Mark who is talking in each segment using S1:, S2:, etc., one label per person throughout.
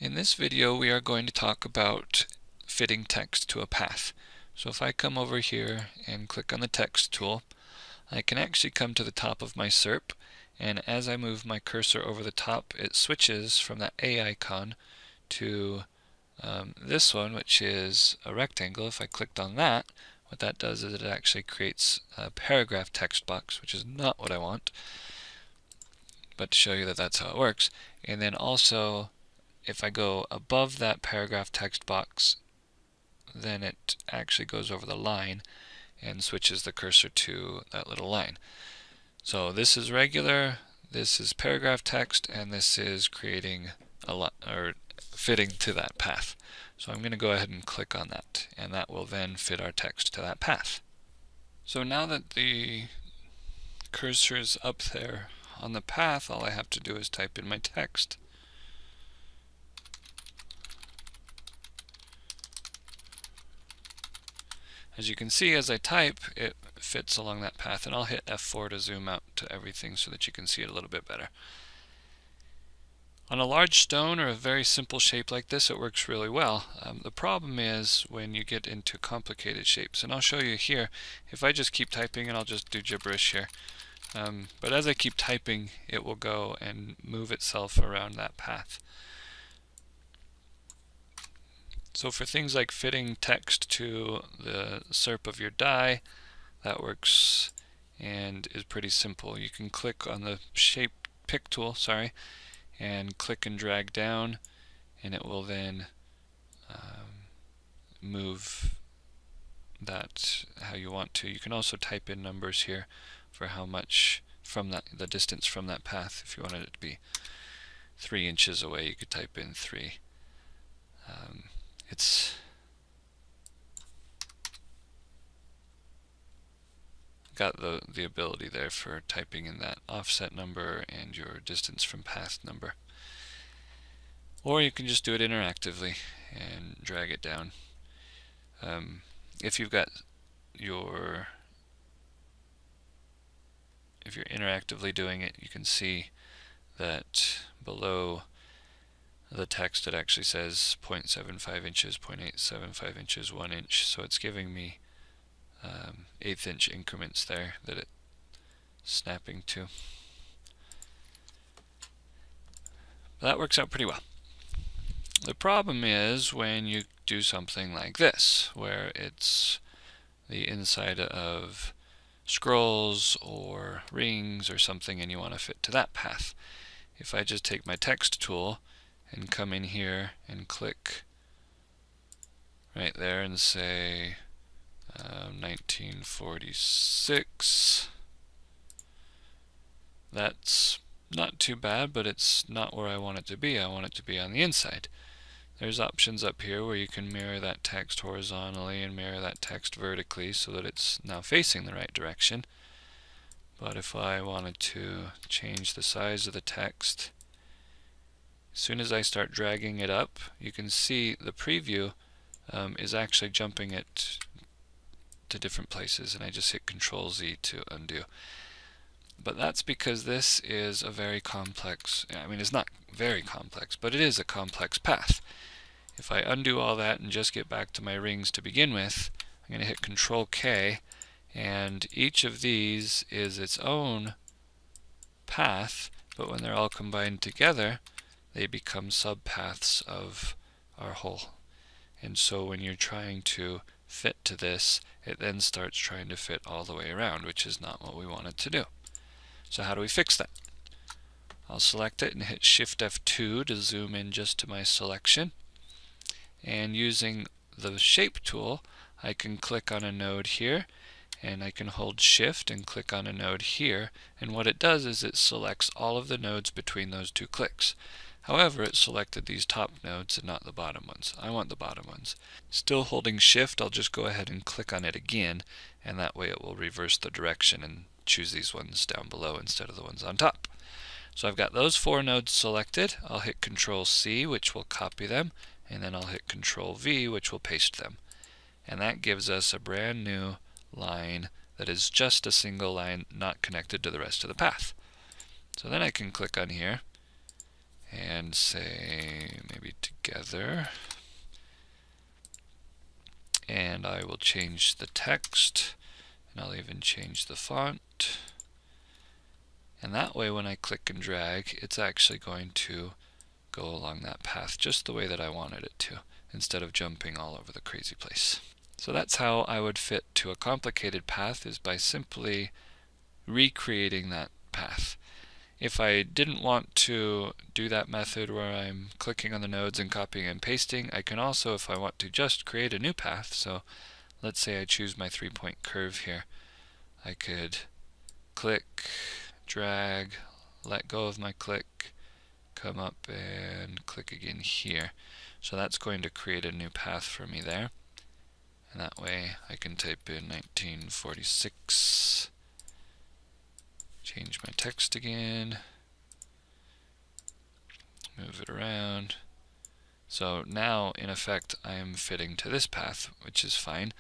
S1: In this video we are going to talk about fitting text to a path. So if I come over here and click on the text tool, I can actually come to the top of my SERP, and as I move my cursor over the top it switches from that A icon to this one, which is a rectangle. If I clicked on that, what that does is it actually creates a paragraph text box, which is not what I want, but to show you that that's how it works. And then also, if I go above that paragraph text box, then it actually goes over the line and switches the cursor to that little line. So this is regular, this is paragraph text, and this is creating or fitting to that path. So I'm going to go ahead and click on that, and that will then fit our text to that path. So now that the cursor is up there on the path, all I have to do is type in my text. As you can see, as I type, it fits along that path, and I'll hit F4 to zoom out to everything so that you can see it a little bit better. On a large stone or a very simple shape like this, it works really well. The problem is when you get into complicated shapes, and I'll show you here. If I just keep typing, and I'll just do gibberish here, but as I keep typing, it will go and move itself around that path. So for things like fitting text to the SERP of your die, that works and is pretty simple. You can click on the shape pick tool, and click and drag down, and it will then move that how you want to. You can also type in numbers here for how much from the distance from that path. If you wanted it to be 3 inches away, you could type in 3. It's got the ability there for typing in that offset number and your distance from path number. Or you can just do it interactively and drag it down. If you've got if you're interactively doing it, you can see that below the text it actually says 0.75 inches, 0.875 inches, 1 inch, so it's giving me 1/8 inch increments there that it's snapping to. That works out pretty well. The problem is when you do something like this, where it's the inside of scrolls or rings or something and you want to fit to that path. If I just take my text tool and come in here and click right there and say 1946, that's not too bad, but it's not where I want it to be. I want it to be on the inside. There's options up here where you can mirror that text horizontally and mirror that text vertically so that it's now facing the right direction. But if I wanted to change the size of the text, as soon as I start dragging it up, you can see the preview is actually jumping it to different places, and I just hit Control-Z to undo. But that's because this is a very complex, it's not very complex, but it is a complex path. If I undo all that and just get back to my rings to begin with, I'm going to hit Control-K, and each of these is its own path, but when they're all combined together, they become subpaths of our whole. And so when you're trying to fit to this, it then starts trying to fit all the way around, which is not what we want it to do. So how do we fix that? I'll select it and hit Shift F2 to zoom in just to my selection. And using the shape tool, I can click on a node here, and I can hold Shift and click on a node here, and what it does is it selects all of the nodes between those two clicks. However, it selected these top nodes and not the bottom ones. I want the bottom ones. Still holding Shift, I'll just go ahead and click on it again, and that way it will reverse the direction and choose these ones down below instead of the ones on top. So I've got those 4 nodes selected. I'll hit Control-C, which will copy them, and then I'll hit Control-V, which will paste them. And that gives us a brand new line that is just a single line, not connected to the rest of the path. So then I can click on here and can say maybe together, and I will change the text, and I'll even change the font. And that way when I click and drag, it's actually going to go along that path just the way that I wanted it to, instead of jumping all over the crazy place. So that's how I would fit to a complicated path, is by simply recreating that path. If I didn't want to do that method where I'm clicking on the nodes and copying and pasting, I can also, if I want to, just create a new path. So let's say I choose my 3-point curve here. I could click, drag, let go of my click, come up and click again here. So that's going to create a new path for me there. And that way I can type in 1946, change my text again, move it around. So now, in effect, I am fitting to this path, which is fine.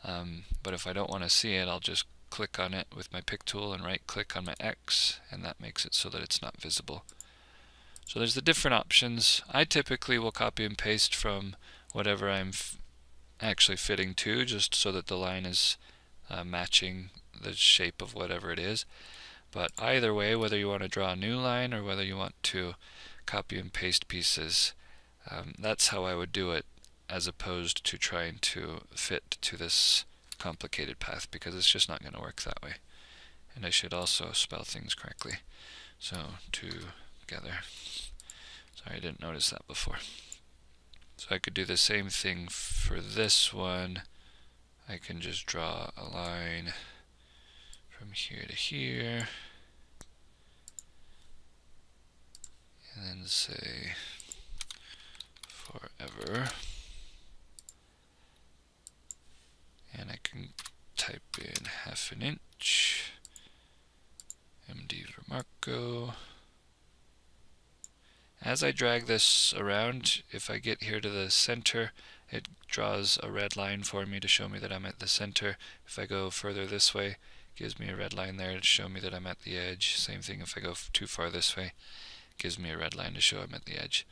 S1: But if I don't want to see it, I'll just click on it with my pick tool and right click on my X, and that makes it so that it's not visible. So there's the different options. I typically will copy and paste from whatever I'm actually fitting to, just so that the line is matching the shape of whatever it is. But either way, whether you want to draw a new line or whether you want to copy and paste pieces, that's how I would do it, as opposed to trying to fit to this complicated path, because it's just not going to work that way. And I should also spell things correctly. So together. Sorry, I didn't notice that before. So I could do the same thing for this one. I can just draw a line from here to here, and then say forever. And I can type in 1/2 inch, MD Remarco. As I drag this around, if I get here to the center, it draws a red line for me to show me that I'm at the center. If I go further this way, it gives me a red line there to show me that I'm at the edge. Same thing if I go too far this way, it gives me a red line to show I'm at the edge.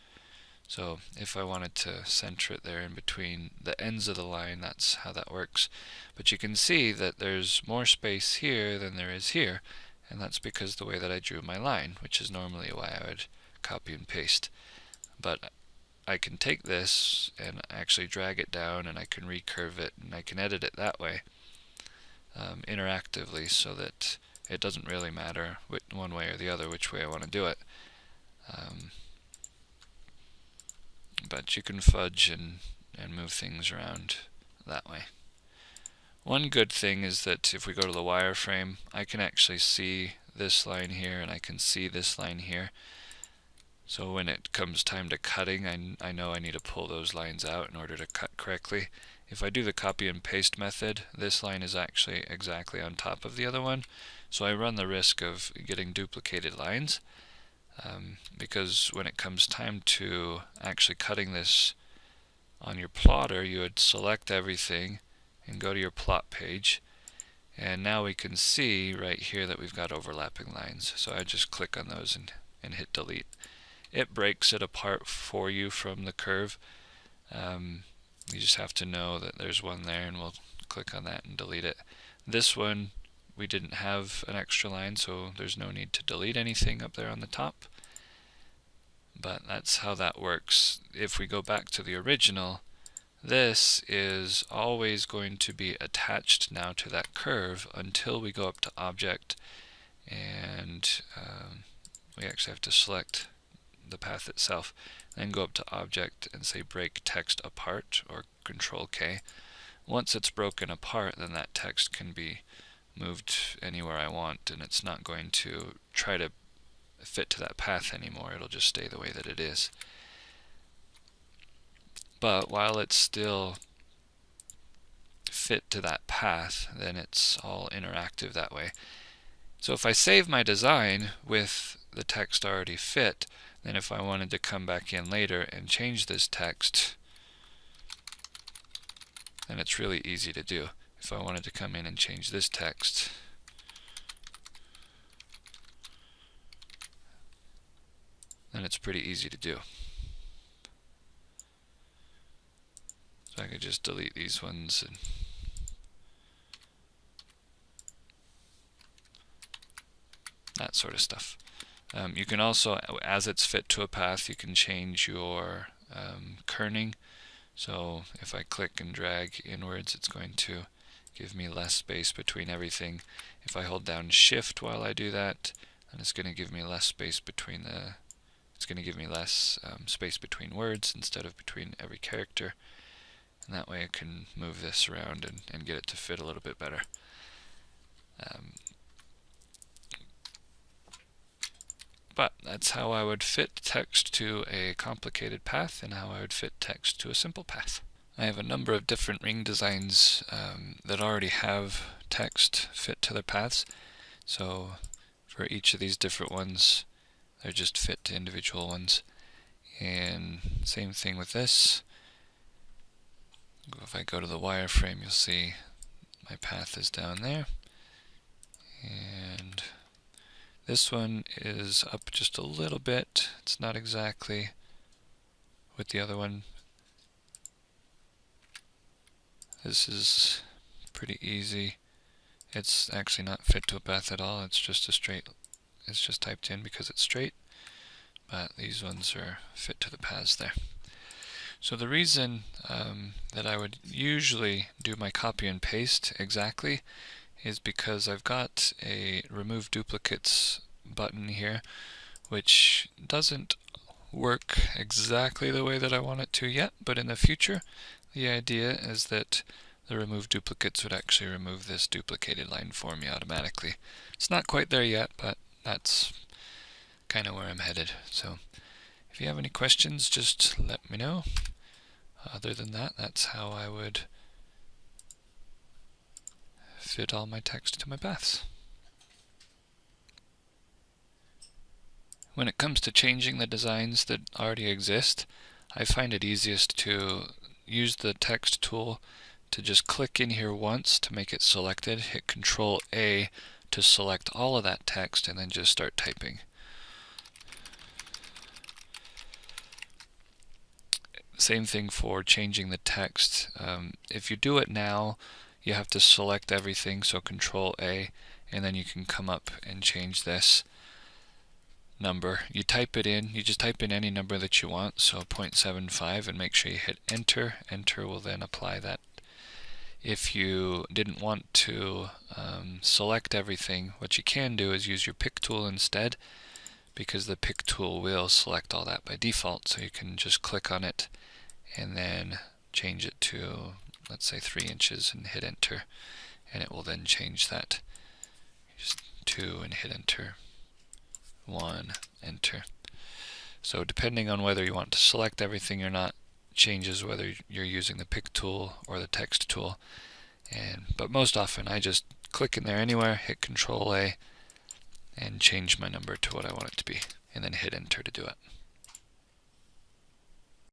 S1: So if I wanted to center it there in between the ends of the line, that's how that works. But you can see that there's more space here than there is here, and that's because the way that I drew my line, which is normally why I would copy and paste. But I can take this and actually drag it down, and I can recurve it, and I can edit it that way interactively, so that it doesn't really matter one way or the other which way I want to do it. But you can fudge and move things around that way. One good thing is that if we go to the wireframe, I can actually see this line here, and I can see this line here. So when it comes time to cutting, I know I need to pull those lines out in order to cut correctly. If I do the copy and paste method, this line is actually exactly on top of the other one, so I run the risk of getting duplicated lines. Because when it comes time to actually cutting this on your plotter, you would select everything and go to your plot page, and now we can see right here that we've got overlapping lines. So I just click on those and hit delete. It breaks it apart for you from the curve. You just have to know that there's one there, and we'll click on that and delete it. This one, we didn't have an extra line, so there's no need to delete anything up there on the top. But that's how that works. If we go back to the original, this is always going to be attached now to that curve until we go up to Object, and we actually have to select the path itself, then go up to Object and say Break Text Apart, or Control K. Once it's broken apart, then that text can be moved anywhere I want, and it's not going to try to fit to that path anymore. It'll just stay the way that it is. But while it's still fit to that path, then it's all interactive that way. So if I save my design with the text already fit, then if I wanted to come back in later and change this text, then it's really easy to do. If I wanted to come in and change this text, then it's pretty easy to do. So I could just delete these ones and that sort of stuff. You can also, as it's fit to a path, you can change your kerning. So if I click and drag inwards, it's going to give me less space between everything. If I hold down Shift while I do that, then it's going to give me less space between space between words instead of between every character. And that way I can move this around and get it to fit a little bit better. But that's how I would fit text to a complicated path and how I would fit text to a simple path. I have a number of different ring designs that already have text fit to their paths. So for each of these different ones, they're just fit to individual ones. And same thing with this. If I go to the wireframe, you'll see my path is down there. And this one is up just a little bit. It's not exactly with the other one. This is pretty easy. It's actually not fit to a path at all. It's just a straight. It's just typed in because it's straight. But these ones are fit to the paths there. So the reason that I would usually do my copy and paste exactly is because I've got a remove duplicates button here, which doesn't work exactly the way that I want it to yet, but in the future the idea is that the remove duplicates would actually remove this duplicated line for me automatically. It's not quite there yet, but that's kind of where I'm headed. So if you have any questions, just let me know. Other than that, that's how I would fit all my text to my paths. When it comes to changing the designs that already exist, I find it easiest to use the text tool to just click in here once to make it selected, hit Control A to select all of that text, and then just start typing. Same thing for changing the text. If you do it now, you have to select everything, so Control A, and then you can come up and change this number. You type it in, you just type in any number that you want, so 0.75, and make sure you hit Enter. Enter will then apply that. If you didn't want to select everything, what you can do is use your pick tool instead, because the pick tool will select all that by default, so you can just click on it and then change it to, let's say, 3 inches and hit Enter, and it will then change that. Just 2 and hit Enter, 1, Enter. So depending on whether you want to select everything or not changes whether you're using the pick tool or the text tool. But most often I just click in there anywhere, hit Control A, and change my number to what I want it to be, and then hit Enter to do it.